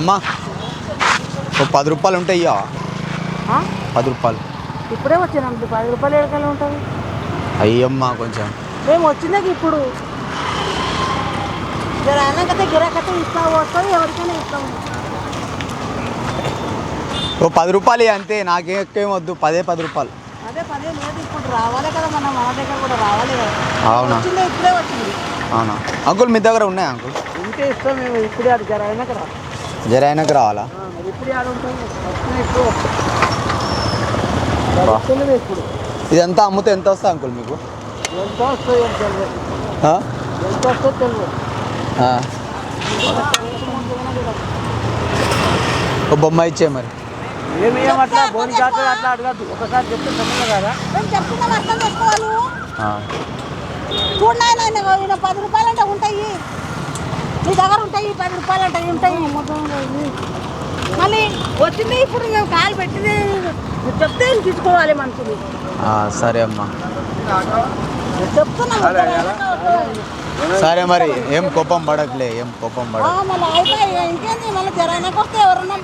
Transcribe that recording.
అమ్మా ఓ 10 రూపాయలు ఉంటాయి. 10 రూపాయలు ఇప్పుడే వచ్చినాం. 10 రూపాయలు ఎడకలు ఉంటుంది. అయ్యమ్మా కొంచెం మేము వచ్చినాక ఇప్పుడు జరాకతే గిరాకతే ఇస్తాము, వస్తుంది ఎవరికైనా ఇస్తాము. ఓ 10 రూపాయలు అంతే, నాకేం వద్దు. 10 రూపాయలు. అదే 10 లేదు, ఇప్పుడు రావాలి కదా, మన దగ్గర కూడా రావాలి కదా. అవునా? వచ్చిందే, ఇప్పుడే వచ్చింది. అవునా అంకుల్, మీ దగ్గర ఉన్నాయా అంకుల్? ఉంటే ఇస్తాం మేము. ఇప్పుడే అది జరైనాక రా, జరైనాక రావాలా? ఇప్పుడే ఆడ ఉంటాం. ఇప్పుడు ఇప్పుడు ఇదంతా అమ్ముతే ఎంత వస్తుంది అంకుల్ మీకు? ఎంత వస్తుంది అని తెలియదు. ఎంత వస్తుందో తెలియదు. ఓ బొమ్మ ఇచ్చే మరి. ఏమేమట్లా బోని కాదు, అట్లా అడగద్దు. ఒకసారి చెప్తే చెప్పలే కదా, మేము చెప్తున్నాం, అర్థం చేసుకోవాలి. చూడలే 10 రూపాయలు అంటే ఉంటాయి, నీ దగ్గర ఉంటాయి. 10 రూపాయలు అంటే ఉంటాయి. మళ్ళీ వచ్చింది ఇప్పుడు మేము కాలు పెట్టింది చెప్తే తీసుకోవాలి మనుషులు. సరే అమ్మా, చెప్తున్నాం. సరే మరి. ఏం కోపం పడట్లే, ఏం కోపం పడ. మళ్ళీ అయిపోయి ఇంకేంది, మళ్ళీ జరైనాక వస్తే ఎవరన్నా